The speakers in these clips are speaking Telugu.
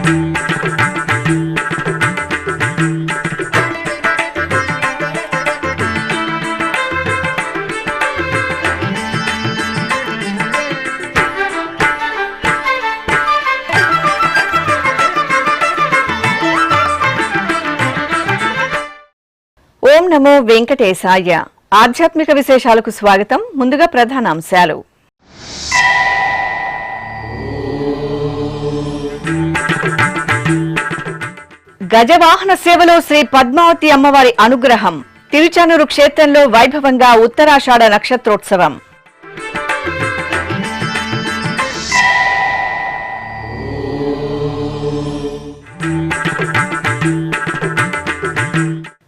ఓం నమో వెంకటేశాయ. ఆధ్యాత్మిక విశేషాలకు స్వాగతం. ముందుగా ప్రధానాంశాలు. గజవాహన సేవలో శ్రీ పద్మావతి అమ్మవారి అనుగ్రహం. తిరుచానూరు క్షేత్రంలో వైభవంగా ఉత్తరాషాఢ నక్షత్రోత్సవం.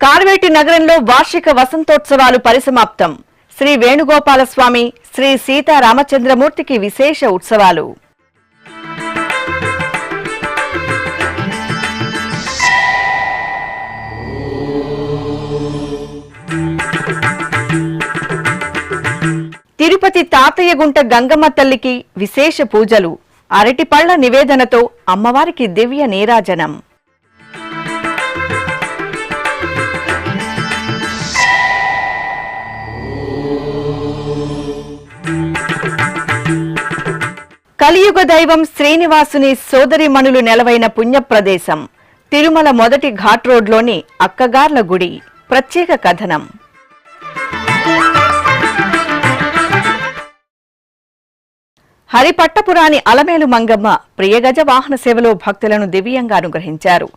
కార్వేటి నగరంలో వార్షిక వసంతోత్సవాలు పరిసమాప్తం. శ్రీ వేణుగోపాలస్వామి, శ్రీ సీతారామచంద్రమూర్తికి విశేష ఉత్సవాలు. తిరుపతి తాతయ్యగుంట గంగమ్మ తల్లికి విశేష పూజలు. అరటిపళ్ల నివేదనతో అమ్మవారికి దివ్య నీరాజనం. కలియుగ దైవం శ్రీనివాసుని సోదరిమణులు నెలవైన పుణ్యప్రదేశం. తిరుమల మొదటి ఘాట్ రోడ్లోని అక్కగార్ల గుడి. ప్రత్యేక కథనం. హరిపట్టపురాణి అలమేలు మంగమ్మ ప్రియగజ వాహన సేవలో భక్తులను దివ్యంగా అనుగ్రహించారు.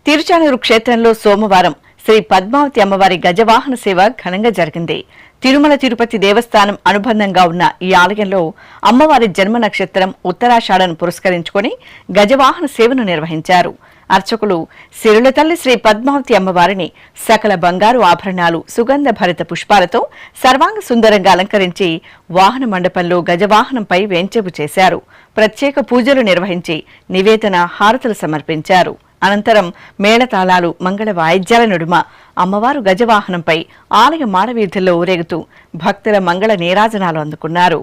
తిరుచానూరు క్షేత్రంలో సోమవారం శ్రీ పద్మావతి అమ్మవారి గజవాహన సేవ ఘనంగా జరిగింది. తిరుమల తిరుపతి దేవస్థానం అనుబంధంగా ఉన్న ఈ ఆలయంలో అమ్మవారి జన్మ నక్షత్రం ఉత్తరాషాఢను పురస్కరించుకుని గజవాహన సేవను నిర్వహించారు. అర్చకులు సిరుల తల్లి శ్రీ పద్మావతి అమ్మవారిని సకల బంగారు ఆభరణాలు, సుగంధ భరిత పుష్పాలతో సర్వాంగ సుందరంగా అలంకరించి వాహన మండపంలో గజవాహనంపై వేంచేపు చేశారు. ప్రత్యేక పూజలు నిర్వహించి నివేదన, హారతులు సమర్పించారు. అనంతరం మేళతాళాలు, మంగళ వాయిద్యాల నడుమ అమ్మవారు గజవాహనంపై ఆలయ మాడవీధుల్లో ఊరేగుతూ భక్తుల మంగళ నీరాజనాలు అందుకున్నారు.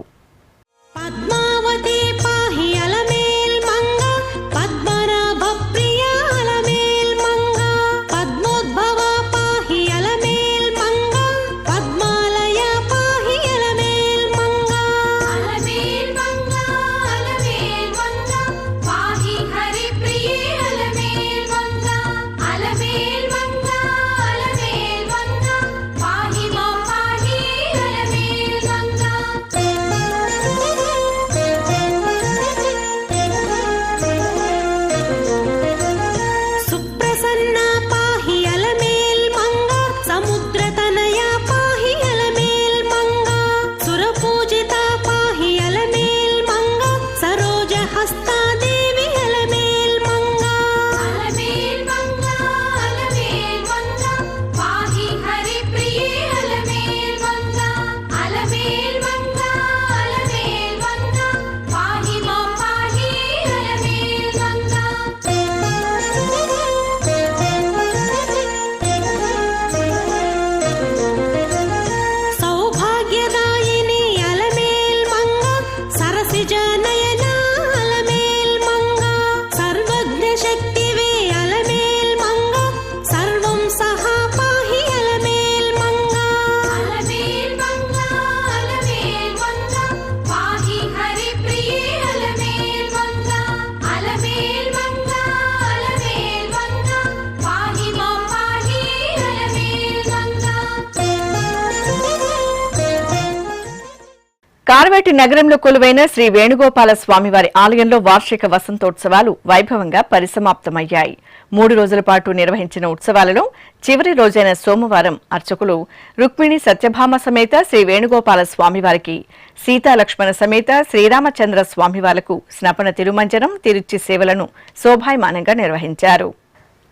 కార్వేటి నగరంలో కొలువైన శ్రీ వేణుగోపాల స్వామివారి ఆలయంలో వార్షిక వసంతోత్సవాలు వైభవంగా పరిసమాప్తమయ్యాయి. 3 రోజుల పాటు నిర్వహించిన ఉత్సవాలలో చివరి రోజైన సోమవారం అర్చకులు రుక్మిణి సత్యభామ సమేత శ్రీ వేణుగోపాల స్వామివారికి, సీతాలక్ష్మణ సమేత శ్రీరామచంద్ర స్వామివార్లకు స్నపన తిరుమంజనం, తిరుచి సేవలను శోభాయమానంగా నిర్వహించారు.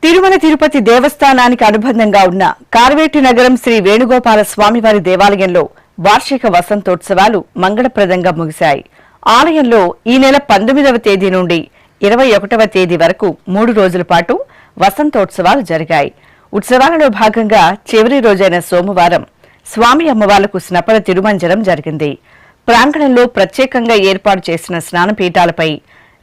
తిరుమల తిరుపతి దేవస్థానానికి అనుబంధంగా ఉన్న కార్వేటి నగరం శ్రీ వేణుగోపాల స్వామివారి దేవాలయంలో వార్షిక వసంతోత్సవాలు మంగళప్రదంగా ముగిశాయి. ఆలయంలో ఈ నెల 19వ తేదీ నుండి 21వ తేదీ వరకు 3 రోజుల పాటు వసంతోత్సవాలు జరిగాయి. ఉత్సవాలలో భాగంగా చివరి రోజైన సోమవారం స్వామి అమ్మవార్లకు స్నపన తిరుమంజనం జరిగింది. ప్రాంగణంలో ప్రత్యేకంగా ఏర్పాటు చేసిన స్నానపీఠాలపై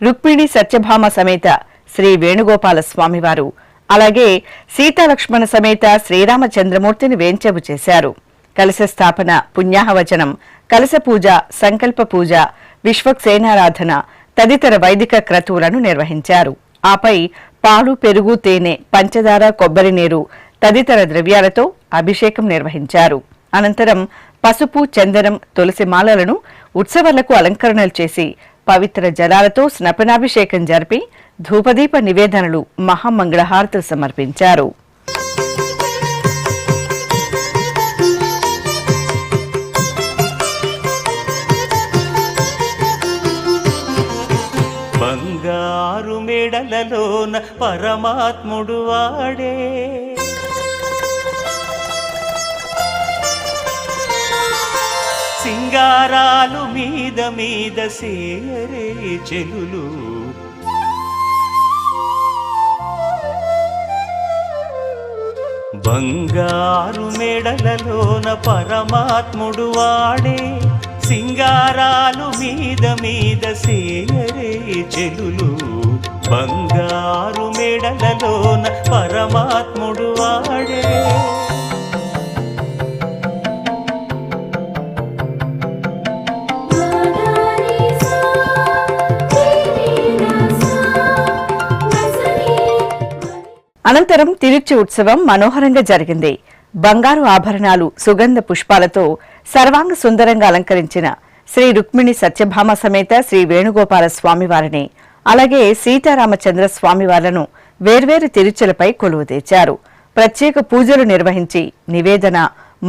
రుక్మిణి సత్యభామ సమేత శ్రీ వేణుగోపాల స్వామివారు, అలాగే సీతాలక్ష్మణ సమేత శ్రీరామచంద్రమూర్తిని వేంచేపు చేశారు. కలశ స్థాపన, పుణ్యాహవచనం, కలశ పూజ, సంకల్ప పూజ, విశ్వక్సేనారాధన తదితర వైదిక క్రతువులను నిర్వహించారు. ఆపై పాలు, పెరుగు, తేనె, పంచదార, కొబ్బరి నీరు తదితర ద్రవ్యాలతో అభిషేకం నిర్వహించారు. అనంతరం పసుపు, చందనం, తులసి మాలలను ఉత్సవాలకు అలంకరణలు చేసి పవిత్ర జలాలతో స్నపనాభిషేకం జరిపి ధూపదీప నివేదనలు, మహామంగళహారతులు సమర్పించారు. బంగారు మెడలలోన పరమాత్ముడు వాడే, సింగారాలు మీద మీద సేయరే చెలులు, బంగారు మెడలలోన పరమాత్ముడు వాడే, సింగారాలు మీద మీద సేయరే చెలులు, బంగారు మెడలలోన పరమాత్ముడు వాడే. అనంతరం తిరుచి ఉత్సవం మనోహరంగా జరిగింది. బంగారు ఆభరణాలు, సుగంధ పుష్పాలతో సర్వాంగ సుందరంగా అలంకరించిన శ్రీ రుక్మిణి సత్యభామ సమేత శ్రీ వేణుగోపాల స్వామివారిని, అలాగే సీతారామచంద్ర స్వామివార్లను వేర్వేరు తిరుచులపై కొలువు తెచ్చారు. ప్రత్యేక పూజలు నిర్వహించి నివేదన,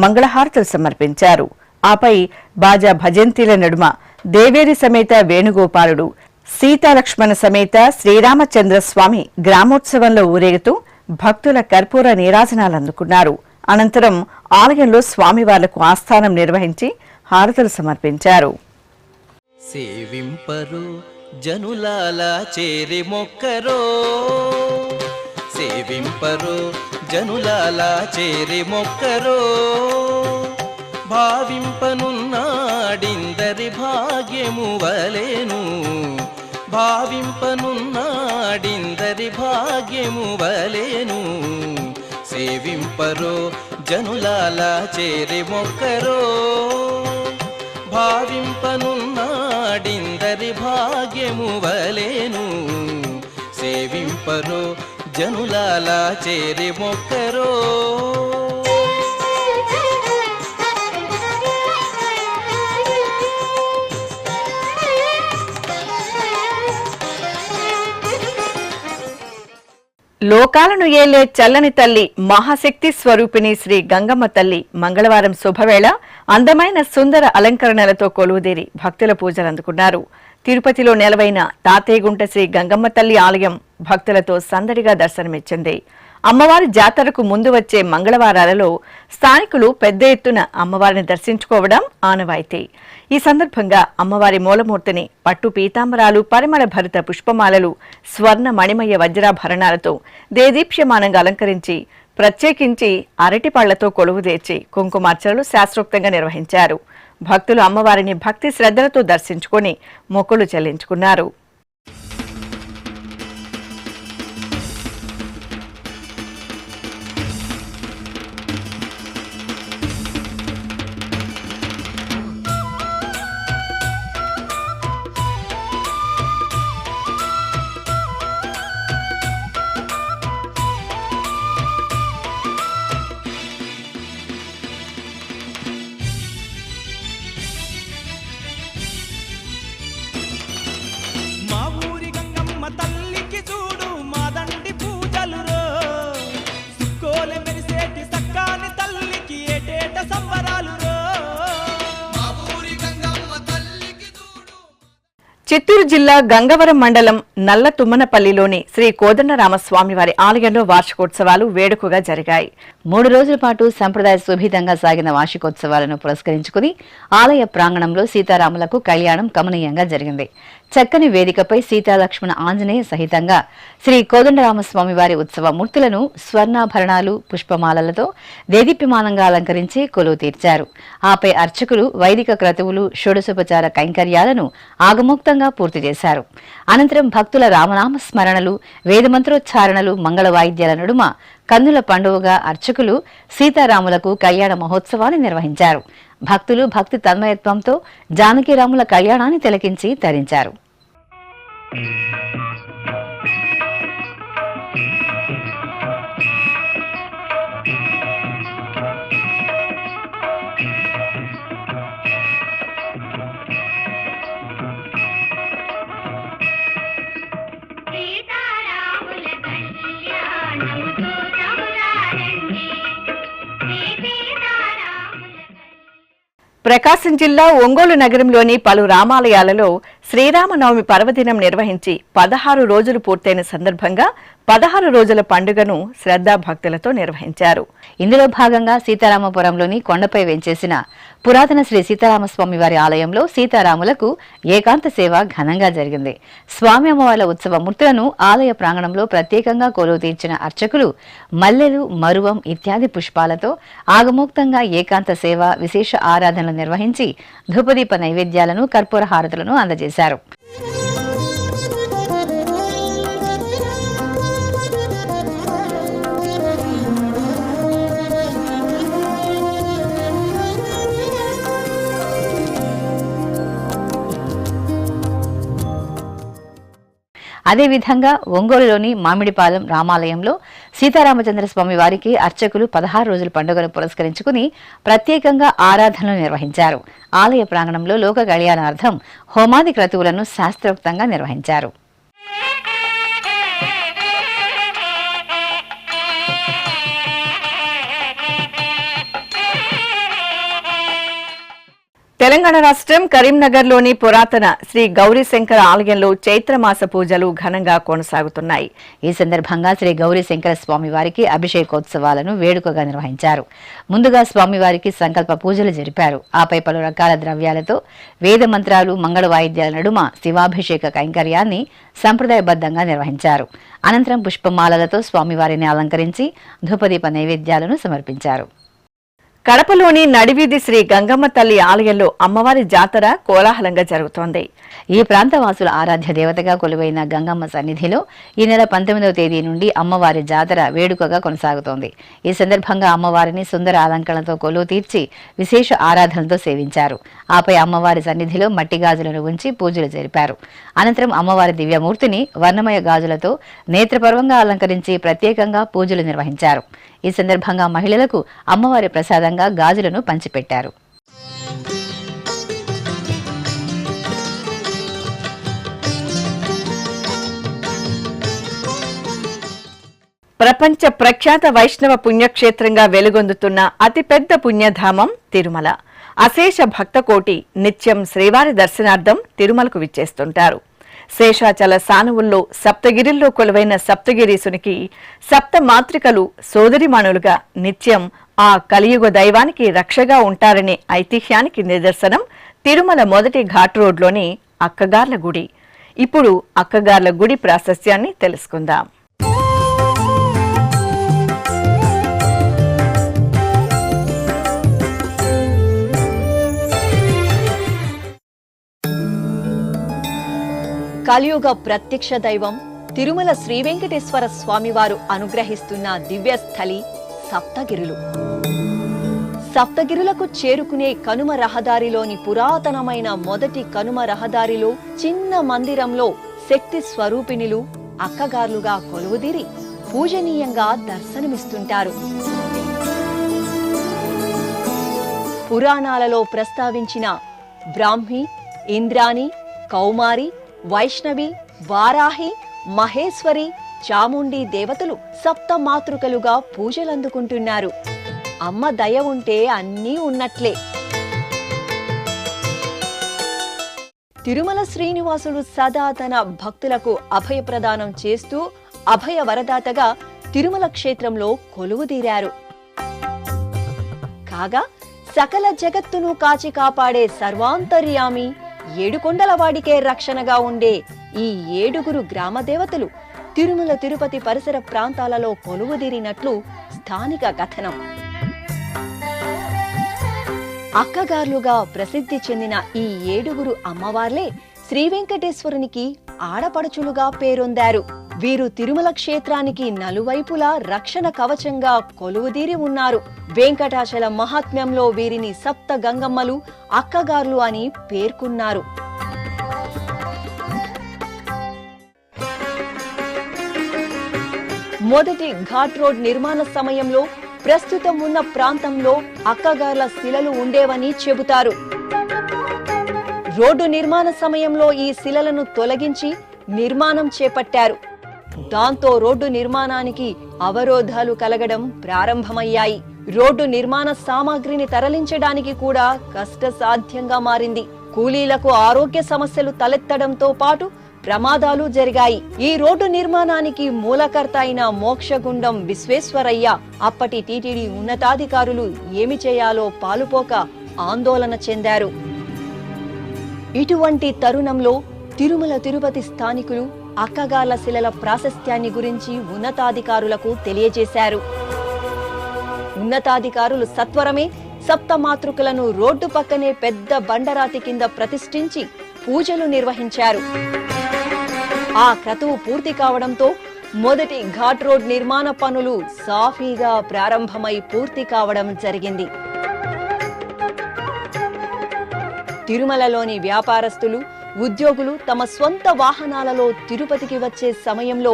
మంగళహారతులు సమర్పించారు. ఆపై బాజా భజంతిల నడుమ దేవేరి సమేత వేణుగోపాలుడు, సీతాలక్ష్మణ సమేత శ్రీరామచంద్ర స్వామి గ్రామోత్సవంలో ఊరేగుతూ భక్తుల కర్పూర నీరాజనాలు అందుకున్నారు. అనంతరం ఆలయంలో స్వామివార్లకు ఆస్థానం నిర్వహించి హారతులు సమర్పించారు. సేవింపరు జనులాల చేరి మొక్కరో, సేవింపరు జనులాల చేరి మొక్కరో, భావింపనున్నాడిందరి భాగ్యము వలెను, భావింపనున్నాడిందరి భాగ్యము వలెను, సేవింపరో జనులాల చేరి మొక్కరో, భావింపనున్నాడిందరి భాగ్యము వలెను, సేవింపరో జనులాల చేరి మొక్కరో. లోకాలను ఏలే చల్లని తల్లి, మహాశక్తి స్వరూపిణి శ్రీ గంగమ్మ తల్లి మంగళవారం శుభవేళ అందమైన సుందర అలంకరణలతో కొలువుదేరి భక్తుల పూజలు అందుకున్నారు. తిరుపతిలో నెలవైన తాతయ్యగుంట శ్రీ గంగమ్మ తల్లి ఆలయం భక్తులతో సందడిగా దర్శనమిచ్చింది. అమ్మవారి జాతరకు ముందు వచ్చే మంగళవారాలలో స్థానికులు పెద్ద ఎత్తున అమ్మవారిని దర్శించుకోవడం ఆనవాయితీ. ఈ సందర్భంగా అమ్మవారి మూలమూర్తిని పట్టు పీతాంబరాలు, పరిమళ భరిత పుష్పమాలలు, స్వర్ణ మణిమయ వజ్రాభరణాలతో దేదీప్యమానంగా అలంకరించి ప్రత్యేకించి అరటిపళ్లతో కొలువుదేర్చి కుంకుమార్చనలు శాస్త్రోక్తంగా నిర్వహించారు. భక్తులు అమ్మవారిని భక్తి శ్రద్ధలతో దర్శించుకుని మొక్కులు చెల్లించుకున్నారు. చిత్తూరు జిల్లా గంగవరం మండలం నల్ల తుమ్మనపల్లిలోని శ్రీ కోదండరామస్వామివారి ఆలయంలో వార్షికోత్సవాలు వేడుకగా జరిగాయి. 3 రోజుల పాటు సంప్రదాయ సుభితంగా సాగిన వార్షికోత్సవాలను పురస్కరించుకుని ఆలయ ప్రాంగణంలో సీతారాములకు కళ్యాణం కమనీయంగా జరిగింది. చక్కని వేదికపై సీతాలక్ష్మణ ఆంజనేయ సహితంగా శ్రీ కోదండరామస్వామి వారి ఉత్సవ మూర్తులను స్వర్ణాభరణాలు పుష్పమాలలతో దేదీప్యమానంగా అలంకరించి కొలువు తీర్చారు. ఆపై అర్చకులు వైదిక క్రతువులు షోడశోపచార కైంకర్యాలను ఆగమోక్తంగా పూర్తి చేశారు. అనంతరం భక్తుల రామనామ స్మరణలు, వేదమంత్రోచ్చారణలు, మంగళ వాయిద్యాల నడుమ కన్నుల పండుగగా అర్చకులు సీతారాములకు కళ్యాణ మహోత్సవాన్ని నిర్వహించారు. భక్తులు భక్తి తన్మయత్వంతో జానకీరాముల కళ్యాణాన్ని తిలకించి తరించారు. ప్రకాశం జిల్లా ఒంగోలు నగరంలోని పలు రామాలయాలలో శ్రీరామనవమి పర్వదినం నిర్వహించి 16 రోజులు పూర్తయిన సందర్భంగా 16 రోజుల పండుగను శ్రద్ధాభక్తులతో నిర్వహించారు. ఇందులో భాగంగా సీతారామపురంలోని కొండపై వెంచేసిన పురాతన శ్రీ సీతారామస్వామి వారి ఆలయంలో సీతారాములకు ఏకాంత సేవ ఘనంగా జరిగింది. స్వామి అమ్మవార్ల ఉత్సవ మూర్తులను ఆలయ ప్రాంగణంలో ప్రత్యేకంగా కొలువు తీర్చిన అర్చకులు మల్లెలు, మరువం ఇత్యాది పుష్పాలతో ఆగమోక్తంగా ఏకాంత సేవ, విశేష ఆరాధనలు నిర్వహించి ధూపదీప నైవేద్యాలను, కర్పూర హారతులను అందజేశారు. అదేవిధంగా ఒంగోలులోని మామిడిపాలెం రామాలయంలో సీతారామచంద్రస్వామి వారికి అర్చకులు 16 రోజుల పండుగను పురస్కరించుకుని ప్రత్యేకంగా ఆరాధనలు నిర్వహించారు. ఆలయ ప్రాంగణంలో లోక కళ్యాణార్థం హోమాది క్రతువులను శాస్త్రోక్తంగా నిర్వహించారు. తెలంగాణ రాష్ట్రం కరీంనగర్లోని పురాతన శ్రీ గౌరీశంకర ఆలయంలో చైత్రమాస పూజలు ఘనంగా కొనసాగుతున్నాయి. ఈ సందర్భంగా శ్రీ గౌరీశంకర స్వామి వారికి అభిషేకోత్సవాలను వేడుకగా నిర్వహించారు. ముందుగా స్వామివారికి సంకల్ప పూజలు జరిపారు. ఆపై పలు రకాల ద్రవ్యాలతో వేద మంత్రాలు, మంగళ వాయిద్యాల నడుమ శివాభిషేక కైంకర్యాన్ని సంప్రదాయబద్ధంగా నిర్వహించారు. అనంతరం పుష్పమాలలతో స్వామివారిని అలంకరించి ధూపదీప నైవేద్యాలను సమర్పించారు. కడపలోని నడివీధి శ్రీ గంగమ్మ తల్లి ఆలయంలో అమ్మవారి జాతర కోలాహలంగా జరుగుతోంది. ఈ ప్రాంతవాసుల ఆరాధ్య దేవతగా కొలువైన గంగమ్మ సన్నిధిలో ఈ నెల 19వ తేదీ నుండి అమ్మవారి జాతర వేడుకగా కొనసాగుతోంది. ఈ సందర్భంగా అమ్మవారిని సుందర అలంకరణతో కొలువు తీర్చి విశేష ఆరాధనలతో సేవించారు. ఆపై అమ్మవారి సన్నిధిలో మట్టి గాజులను ఉంచి పూజలు జరిపారు. అనంతరం అమ్మవారి దివ్యమూర్తిని వర్ణమయ గాజులతో నేత్రపర్వంగా అలంకరించి ప్రత్యేకంగా పూజలు నిర్వహించారు. ఈ సందర్భంగా మహిళలకు అమ్మవారి ప్రసాదంగా గాజులను పంచిపెట్టారు. ప్రపంచ ప్రఖ్యాత వైష్ణవ పుణ్యక్షేత్రంగా వెలుగొందుతున్న అతిపెద్ద పుణ్యధామం తిరుమల. అశేష భక్తకోటి నిత్యం శ్రీవారి దర్శనార్థం తిరుమలకు విచ్చేస్తుంటారు. శేషాచల సానువుల్లో సప్తగిరిల్లో కొలువైన సప్తగిరీసునికి సప్త మాతృకలు సోదరిమణులుగా నిత్యం ఆ కలియుగ దైవానికి రక్షగా ఉంటారనే ఐతిహ్యానికి నిదర్శనం తిరుమల మొదటి ఘాట్ రోడ్లోని అక్కగార్ల గుడి. ఇప్పుడు అక్కగార్ల గుడి ప్రాశస్త్యాన్ని తెలుసుకుందాం. కలియుగ ప్రత్యక్ష దైవం తిరుమల శ్రీ వెంకటేశ్వర స్వామివారు అనుగ్రహిస్తున్న దివ్యస్థలి సప్తగిరులు. సప్తగిరులకు చేరుకునే కనుమ రహదారిలోని పురాతనమైన మొదటి కనుమ రహదారిలో చిన్న మందిరంలో శక్తి స్వరూపిణులు అక్కగార్లుగా కొలువుదీరి పూజనీయంగా దర్శనమిస్తుంటారు. పురాణాలలో ప్రస్తావించిన బ్రాహ్మి, ఇంద్రాణి, కౌమారి, వైష్ణవి, వారాహి, మహేశ్వరి, చాముండి దేవతలు సప్త మాతృకలుగా పూజలందుకుంటున్నారు. అమ్మ దయ ఉంటే అన్నీ ఉన్నట్లే. తిరుమల శ్రీనివాసుడు సదా తన భక్తులకు అభయప్రదానం చేస్తూ అభయ వరదాతగా తిరుమల క్షేత్రంలో కొలువుదీరారు. కాగా సకల జగత్తును కాచి కాపాడే సర్వాంతర్యామి, ఏడుకొండలవాడికే రక్షణగా ఉండే ఈ 7గురు గ్రామ దేవతలు తిరుమల తిరుపతి పరిసర ప్రాంతాలలో కొలువుదీరినట్లు స్థానిక కథనం. అక్కగార్లుగా ప్రసిద్ధి చెందిన ఈ 7గురు అమ్మవార్లే శ్రీ వెంకటేశ్వరునికి ఆడపడుచులుగా పేరొందారు. వీరు తిరుమల క్షేత్రానికి నలువైపులా రక్షణ కవచంగా కొలువుదీరి ఉన్నారు. వెంకటాచల మహాత్మ్యంలో వీరిని సప్త గంగమ్మలు, అక్కగార్లు అని పేర్కొన్నారు. మొదటి ఘాట్ రోడ్ నిర్మాణ సమయంలో ప్రస్తుతం ఉన్న ప్రాంతంలో అక్కగార్ల శిలలు ఉండేవని చెబుతారు. రోడ్డు నిర్మాణ సమయంలో ఈ శిలలను తొలగించి నిర్మాణం చేపట్టారు. దాంతో రోడ్డు నిర్మాణానికి అవరోధాలు కలగడం ప్రారంభమయ్యాయి. రోడ్డు నిర్మాణ సామాగ్రిని తరలించడానికి కూడా కష్టసాధ్యంగా మారింది. కూలీలకు ఆరోగ్య సమస్యలు తలెత్తడంతో పాటు ప్రమాదాలు జరిగాయి. ఈ రోడ్డు నిర్మాణానికి మూలకర్త అయిన మోక్షగుండం విశ్వేశ్వరయ్య అప్పటి టీటీడీ ఉన్నతాధికారులు ఏమి చేయాలో పాలుపోక ఆందోళన చెందారు. ఇటువంటి తరుణంలో తిరుమల తిరుపతి స్థానికులు అక్కగార్ల శిలల ప్రాశస్త్యాన్ని గురించి ఉన్నతాధికారులకు తెలియజేశారు. ఉన్నతాధికారులు సత్వరమే సప్తమాతృకలను రోడ్డు పక్కనే పెద్ద బండరాతి కింద ప్రతిష్ఠించి పూజలు నిర్వహించారు. ఆ క్రతువు పూర్తి కావడంతో మొదటి ఘాట్ రోడ్ నిర్మాణ పనులు సాఫీగా ప్రారంభమై పూర్తి కావడం జరిగింది. తిరుమలలోని వ్యాపారస్తులు, ఉద్యోగులు తమ స్వంత వాహనాలలో తిరుపతికి వచ్చే సమయంలో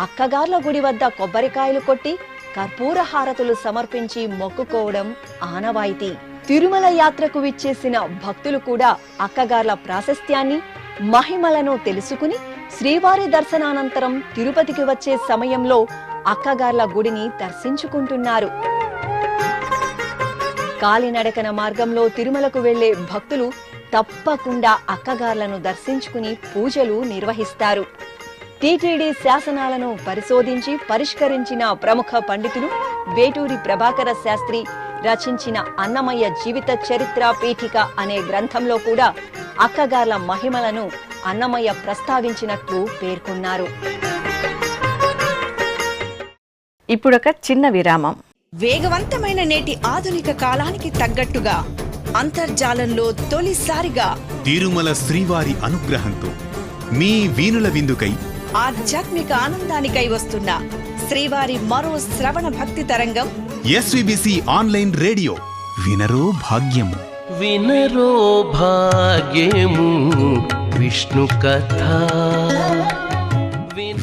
అక్కగార్ల గుడి వద్ద కొబ్బరికాయలు కొట్టి కర్పూర హారతులు సమర్పించి మొక్కుకోవడం ఆనవాయితీ. తిరుమల యాత్రకు విచ్చేసిన భక్తులు కూడా అక్కగార్ల ప్రాశస్త్యాన్ని, మహిమలను తెలుసుకుని శ్రీవారి దర్శనానంతరం తిరుపతికి వచ్చే సమయంలో అక్కగార్ల గుడిని దర్శించుకుంటున్నారు. కాలినడకన మార్గంలో తిరుమలకు వెళ్లే భక్తులు తప్పకుండా అక్కగార్లను దర్శించుకుని పూజలు నిర్వహిస్తారు. టీటీడీ శాసనాలను పరిశోధించి పరిష్కరించిన ప్రముఖ పండితులు వేటూరి ప్రభాకర శాస్త్రి రచించిన అన్నమయ్య జీవిత చరిత్ర పీఠిక అనే గ్రంథంలో కూడా అక్కగార్ల మహిమలను అన్నమయ్య ప్రస్తావించినట్లు పేర్కొన్నారు. ఇప్పుడొక చిన్న విరామం. వేగవంతమైన నేటి ఆధునిక కాలానికి తగ్గట్టుగా అంతర్జాలంలో తొలిసారిగా తిరుమల శ్రీవారి అనుగ్రహంతో మీ వీనుల విందుకై ఆధ్యాత్మిక ఆనందానికై వస్తున్న శ్రీవారి మరో శ్రవణ భక్తి తరంగం ఎస్వీబీసీ ఆన్లైన్ రేడియో. వినరో భాగ్యము, వినరో భాగ్యము విష్ణు కథ.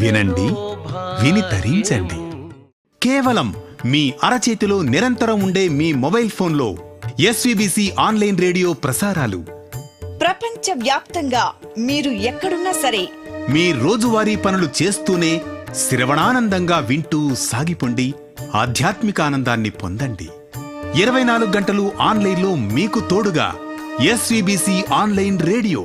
వినండి, విని తరించండి. కేవలం మీ అరచేతిలో నిరంతరం ఉండే మీ మొబైల్ ఫోన్లో ఎస్వీబీసీ ఆన్లైన్ రేడియో ప్రసారాలు ప్రపంచ వ్యాప్తంగా మీరు ఎక్కడున్నా సరే మీ రోజువారీ పనులు చేస్తూనే శ్రవణానందంగా వింటూ సాగిపోండి. ఆధ్యాత్మిక ఆనందాన్ని పొందండి. 24 గంటలు ఆన్లైన్లో మీకు తోడుగా ఎస్వీబీసీ ఆన్లైన్ రేడియో.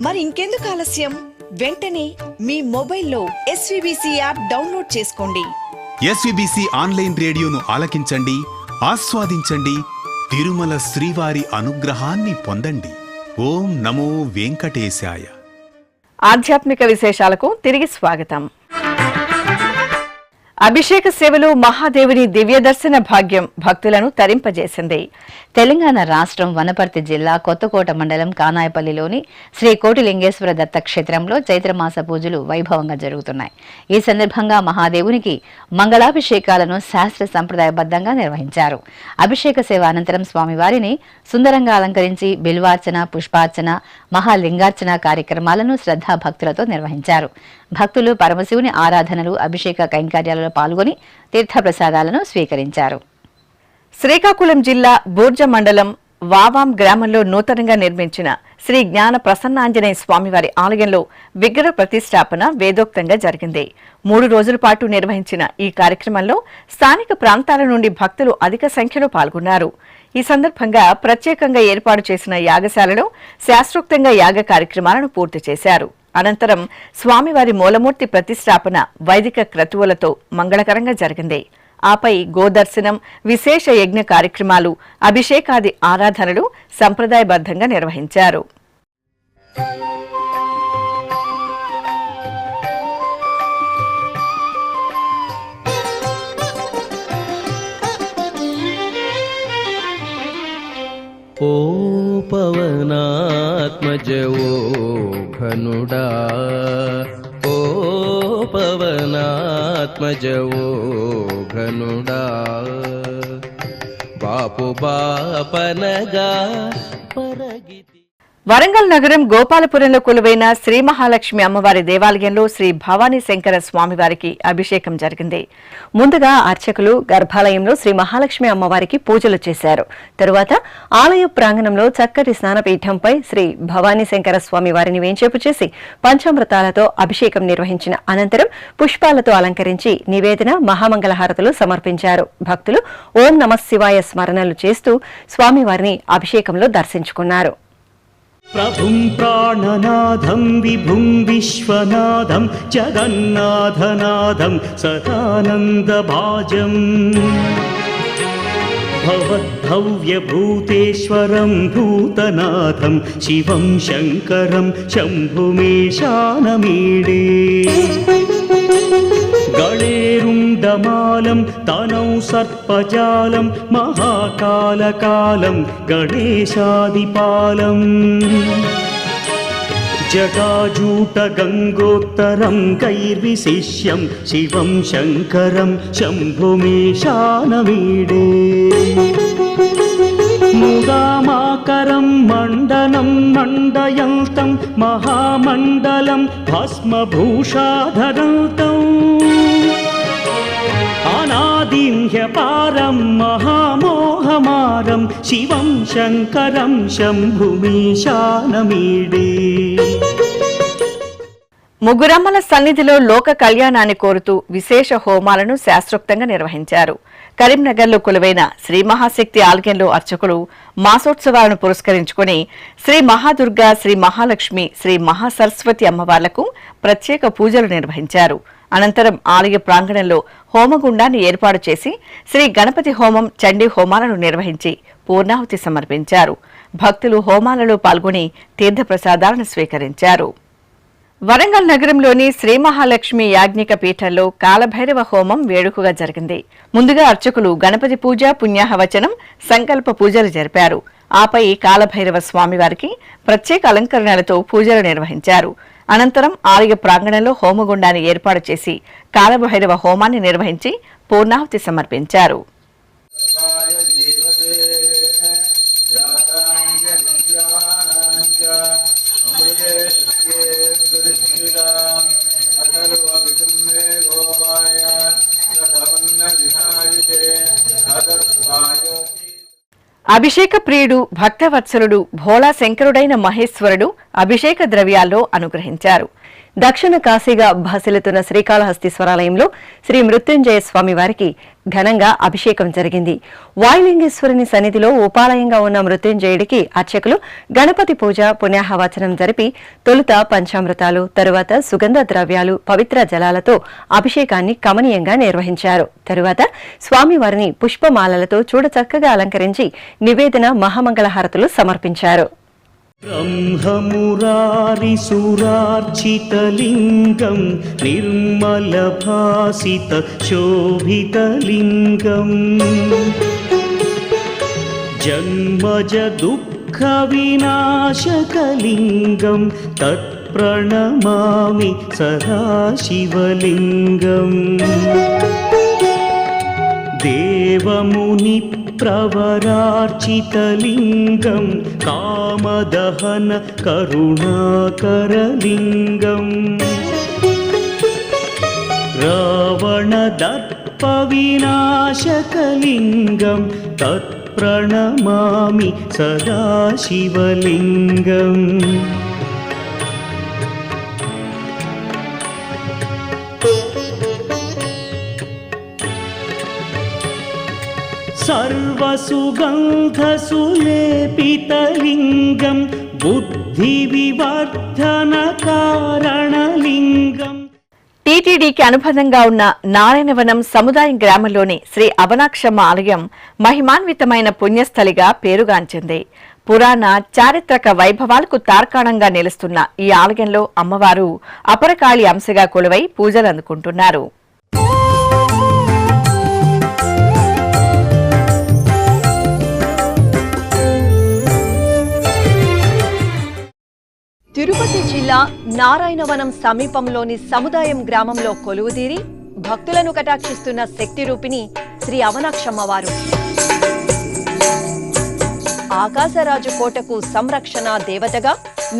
మరి ఇంకెందుకు ఆలస్యం? వెంటనే మీ మొబైల్లో ఎస్వీబీసీ యాప్ డౌన్లోడ్ చేసుకోండి. ఎస్వీబీసీ ఆన్లైన్ రేడియోను ఆలకించండి, ఆస్వాదించండి. తిరుమల శ్రీవారి అనుగ్రహాన్ని పొందండి. ఓం నమో వెంకటేశాయ. ఆధ్యాత్మిక విశేషాలకు తిరిగి స్వాగతం. అభిషేక సేవలు మహాదేవుని దివ్య దర్శన భాగ్యం భక్తులను తరింపజేసింది. తెలంగాణ రాష్ట్రం వనపర్తి జిల్లా కొత్తకోట మండలం కానాయపల్లిలోని శ్రీ కోటిలింగేశ్వర దత్త క్షేత్రంలో చైత్రమాస పూజలు వైభవంగా జరుగుతున్నాయి. ఈ సందర్భంగా మహాదేవునికి మంగళాభిషేకాలను శాస్త్ర సంప్రదాయబద్ధంగా నిర్వహించారు. అభిషేక సేవ అనంతరం స్వామివారిని సుందరంగా అలంకరించి బిల్వార్చన, పుష్పార్చన, మహాలింగార్చన కార్యక్రమాలను శ్రద్ధాభక్తులతో నిర్వహించారు. భక్తులు పరమశివుని ఆరాధనలు, అభిషేక కైంకర్యాలలో పాల్గొని తీర్థప్రసాదాలను స్వీకరించారు. శ్రీకాకుళం జిల్లా బూర్జ మండలం వావాం గ్రామంలో నూతనంగా నిర్మించిన శ్రీ జ్ఞాన ప్రసన్నాంజనేయ స్వామివారి ఆలయంలో విగ్రహ ప్రతిష్టాపన వేదోక్తంగా జరిగింది. 3 రోజుల పాటు నిర్వహించిన ఈ కార్యక్రమంలో స్థానిక ప్రాంతాల నుండి భక్తులు అధిక సంఖ్యలో పాల్గొన్నారు. ఈ సందర్భంగా ప్రత్యేకంగా ఏర్పాటు చేసిన యాగశాలలో శాస్త్రోక్తంగా యాగ కార్యక్రమాలను పూర్తి చేశారు. అనంతరం స్వామివారి మూలమూర్తి ప్రతిష్టాపన వైదిక క్రతువులతో మంగళకరంగా జరిగింది. ఆపై గోదర్శనం, విశేష యజ్ఞ కార్యక్రమాలు, అభిషేకాది ఆరాధనలు సంప్రదాయబద్ధంగా నిర్వహించారు. ఓ పవనాత్మజవో ఘనుడా, ఓ పవనాత్మజవో ఘనుడా, బాపు బాపనగా పరగితి. వరంగల్ నగరం గోపాలపురంలో కొలువైన శ్రీ మహాలక్ష్మి అమ్మవారి దేవాలయంలో శ్రీ భవానీ శంకర స్వామివారికి అభిషేకం జరిగింది. ముందుగా అర్చకులు గర్భాలయంలో శ్రీ మహాలక్ష్మి అమ్మవారికి పూజలు చేశారు. తరువాత ఆలయ ప్రాంగణంలో చక్కటి స్నానపీఠంపై శ్రీ భవానీ శంకర స్వామి వారిని వేంచేపు చేసి పంచామృతాలతో అభిషేకం నిర్వహించిన అనంతరం పుష్పాలతో అలంకరించి నివేదన మహామంగళహారతులు సమర్పించారు. భక్తులు ఓం నమః శివాయ స్మరణలు చేస్తూ స్వామివారిని అభిషేకంలో దర్శించుకున్నారు. ప్రభుం ప్రాణనాథం విభుం విశ్వనాథం జగన్నాథనాథం సదానందభాజం భవద్భవ్యభూతేశ్వరం భూతనాథం శివం శంకరం శంభుమేశానమీడే గళేరుండమాలం తనౌ సర్పజాలం మహాకాలకాలం గణేశాదిపాలం జటాజూట గంగోత్తరం కైర్విశిష్యం శివం శంకరం శంభుమేశానమీడే ముదామాకరం మండనం మండయంతం మహామండలం భస్మభూషాధరంతం అనాదిహ్యపారం మహామోహమారం శివం శంకరం శంభుమీశానమీడే. ముగ్గురమ్మల సన్నిధిలో లోక కళ్యాణాన్ని కోరుతూ విశేష హోమాలను శాస్త్రోక్తంగా నిర్వహించారు. కరీంనగర్లో కొలువైన శ్రీ మహాశక్తి ఆలయంలో అర్చకులు మాసోత్సవాలను పురస్కరించుకుని శ్రీ మహాదుర్గా, శ్రీ మహాలక్ష్మి, శ్రీ మహాసరస్వతి అమ్మవార్లకు ప్రత్యేక పూజలు నిర్వహించారు. అనంతరం ఆలయ ప్రాంగణంలో హోమగుండాన్ని ఏర్పాటు చేసి శ్రీ గణపతి హోమం, చండీ హోమాలను నిర్వహించి పూర్ణాహుతి సమర్పించారు. భక్తులు హోమాలలో పాల్గొని తీర్థప్రసాదాలను స్వీకరించారు. వరంగల్ నగరంలోని శ్రీ మహాలక్ష్మి యాజ్ఞిక పీఠంలో కాలభైరవ హోమం వేడుకగా జరిగింది. ముందుగా అర్చకులు గణపతి పూజ, పుణ్యాహవచనం, సంకల్ప పూజలు జరిపారు. ఆపై కాలభైరవ స్వామివారికి ప్రత్యేక అలంకరణలతో పూజలు నిర్వహించారు. అనంతరం ఆలయ ప్రాంగణంలో హోమగుండాన్ని ఏర్పాటు చేసి కాలభైరవ హోమాన్ని నిర్వహించి పూర్ణాహుతి సమర్పించారు. అభిషేక ప్రియుడు, భక్తవత్సలుడు, భోళా శంకరుడైన మహేశ్వరుడు అభిషేక ద్రవ్యాల్లో అనుగ్రహించారు. దక్షిణ కాశీగా భాసిల్లుతున్న శ్రీకాళహస్తీశ్వరాలయంలో శ్రీ మృత్యుంజయ స్వామి వారికి ఘనంగా అభిషేకం జరిగింది. వాయులింగేశ్వరుని సన్నిధిలో ఉపాలయంగా ఉన్న మృత్యుంజయుడికి అర్చకులు గణపతి పూజ, పుణ్యాహవచనం జరిపి తొలుత పంచామృతాలు, తరువాత సుగంధ ద్రవ్యాలు, పవిత్ర జలాలతో అభిషేకాన్ని కమనీయంగా నిర్వహించారు. తరువాత స్వామివారిని పుష్పమాలలతో చూడచక్కగా అలంకరించి నివేదన మహామంగళహారతులు సమర్పించారు. బ్రహ్మమురారిసురార్చితలింగం నిర్మలభాసిత శోభితలింగం జన్మజ దుఃఖ వినాశకలింగం తత్ప్రణమామి సదాశివలింగం దేవముని ప్రవరార్చితలింగం కామదహన కరుణాకరలింగం రావణదర్ప వినాశకలింగం తత్ప్రణమామి సదాశివలింగం సర్వసుగంధసులేపితలింగం బుద్ధివివర్ధనకారణలింగం. టీటీడీకి అనుబంధంగా ఉన్న నారాయణవనం సముదాయం గ్రామంలోని శ్రీ అవనాక్షమ్మ ఆలయం మహిమాన్వితమైన పుణ్యస్థలిగా పేరుగాంచింది. పురాణ చారిత్రక వైభవాలకు తార్కాణంగా నిలుస్తున్న ఈ ఆలయంలో అమ్మవారు అపరకాళి అంశగా కొలువై పూజలు అందుకుంటున్నారు. తిరుపతి జిల్లా నారాయణవనం సమీపంలోని సముదాయం గ్రామంలో కొలువుదీరి భక్తులను కటాక్షిస్తున్న శక్తి రూపిణి శ్రీ అవనాక్షమ్మవారు. ఆకాశరాజు కోటకు సంరక్షణ దేవతగా,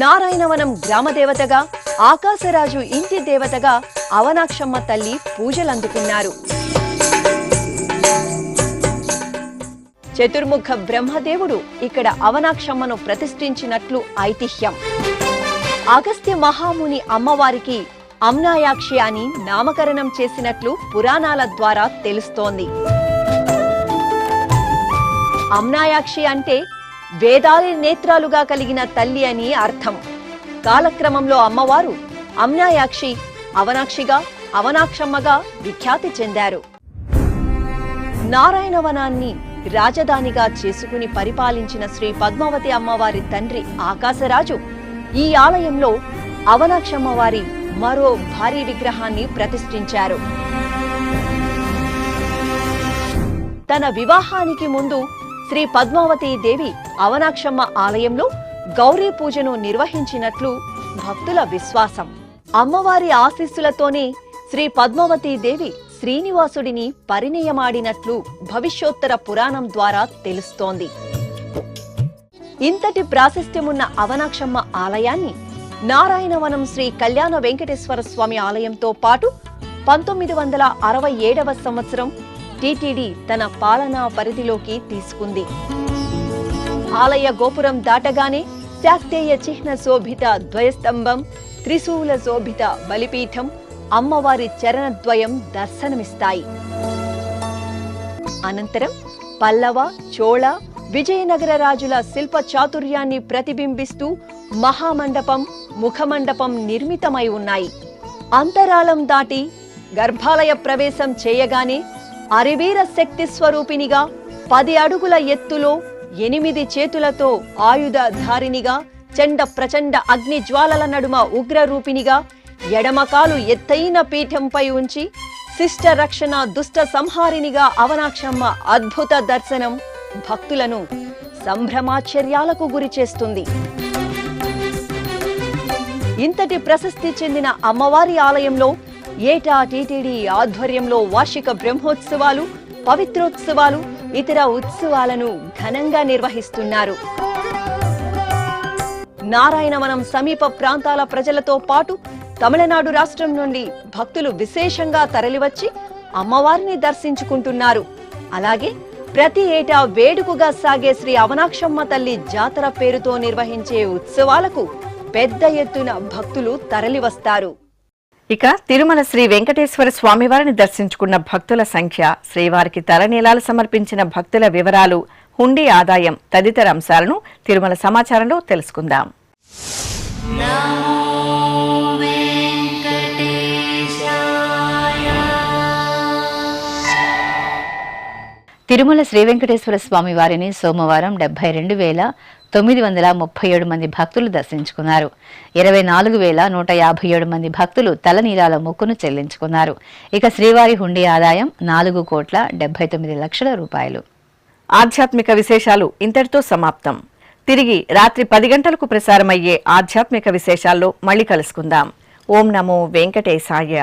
నారాయణవనం గ్రామ దేవతగా, ఆకాశరాజు ఇంటి దేవతగా అవనాక్షమ్మ తల్లి పూజలందుకున్నారు. చతుర్ముఖ బ్రహ్మదేవుడు ఇక్కడ అవనాక్షమ్మను ప్రతిష్ఠించినట్లు ఐతిహ్యం. అగస్త్య మహాముని అమ్మవారికి అమ్నాయాక్షి అని నామకరణం చేసినట్లు పురాణాల ద్వారా తెలుస్తోంది. అమ్నాయాక్షి అంటే వేదాలి నేత్రాలుగా కలిగిన తల్లి అని అర్థం. కాలక్రమంలో అమ్మవారు అమ్నాయాక్షి, అవనాక్షిగా, అవనాక్షమ్మగా విఖ్యాతి చెందారు. నారాయణవనాన్ని రాజధానిగా చేసుకుని పరిపాలించిన శ్రీ పద్మావతి అమ్మవారి తండ్రి ఆకాశరాజు ఈ ఆలయంలో అవనాక్షమ్మవారి మరో భారీ విగ్రహాన్ని ప్రతిష్ఠించారు. తన వివాహానికి ముందు శ్రీ పద్మావతి దేవి అవనాక్షమ్మ ఆలయంలో గౌరీ పూజను నిర్వహించినట్లు భక్తుల విశ్వాసం. అమ్మవారి ఆశీస్సులతోనే శ్రీ పద్మావతి దేవి శ్రీనివాసుడిని పరిణయమాడినట్లు భవిష్యోత్తర పురాణం ద్వారా తెలుస్తోంది. ఇంతటి ప్రాశస్త్యమున్న అవనాక్షమ్మ ఆలయాన్ని నారాయణవనం శ్రీ కళ్యాణ వెంకటేశ్వర స్వామి ఆలయంతో పాటు 1967వ సంవత్సరం టీటీడీ తన పాలనా పరిధిలోకి తీసుకుంది. ఆలయ గోపురం దాటగానే శాక్తేయ చిహ్న శోభిత ద్వయస్తంభం, త్రిశూల శోభిత బలిపీఠం, అమ్మవారి చరణద్వయం దర్శనమిస్తాయి. అనంతరం పల్లవ, చోళ, విజయనగర రాజుల శిల్ప చాతుర్యాన్ని ప్రతిబింబిస్తూ మహామండపం, ముఖమండపం నిర్మితమై ఉన్నాయి. అంతరాళం దాటి గర్భాలయ ప్రవేశం చేయగానే అరివీర శక్తి స్వరూపినిగా 10 అడుగుల ఎత్తులో 8 చేతులతో ఆయుధధారినిగా, చండ ప్రచండ అగ్ని జ్వాలల నడుమ ఉగ్రరూపినిగా, ఎడమకాలు ఎత్తైన పీఠంపై ఉంచి శిష్ట రక్షణ దుష్ట సంహారినిగా అవనాక్షమ్మ అద్భుత దర్శనం భక్తులను సంభ్రమాశ్చర్యాలకు గురి చేస్తుంది. ఇంతటి ప్రశస్తి చెందిన అమ్మవారి ఆలయంలో ఏటా టీటీడీ ఆధ్వర్యంలో వార్షిక బ్రహ్మోత్సవాలు, పవిత్రోత్సవాలు, ఇతర ఉత్సవాలను ఘనంగా నిర్వహిస్తున్నారు. నారాయణవనం సమీప ప్రాంతాల ప్రజలతో పాటు తమిళనాడు రాష్ట్రం నుండి భక్తులు విశేషంగా తరలివచ్చి అమ్మవారిని దర్శించుకుంటున్నారు. అలాగే ప్రతి ఏటా వేడుకగా సాగే శ్రీ అవనాక్షమ్మ తల్లి జాతర పేరుతో నిర్వహించే ఉత్సవాలకు పెద్ద ఎత్తున భక్తులు తరలివస్తారు. ఇక తిరుమల శ్రీ వెంకటేశ్వర స్వామివారిని దర్శించుకున్న భక్తుల సంఖ్య, శ్రీవారికి తలనీలాలు సమర్పించిన భక్తుల వివరాలు, హుండీ ఆదాయం తదితర అంశాలను తిరుమల సమాచారంలో తెలుసుకుందాం. తిరుమల శ్రీ వెంకటేశ్వర స్వామి వారిని సోమవారం 72,937 మంది భక్తులు దర్శించుకున్నారు. 24,157 మంది భక్తులు తలనీలాల మొక్కును చెల్లించుకున్నారు. ఇక శ్రీవారి హుండీ ఆదాయం 4,79,00,000 రూపాయలు. ఆధ్యాత్మిక విశేషాలు ఇంతటితో సమాప్తం. తిరిగి రాత్రి 10 గంటలకు ప్రసారమయ్యే ఆధ్యాత్మిక విశేషాల్లో మళ్ళీ కలుసుకుందాం. ఓం నమో వెంకటేశాయ.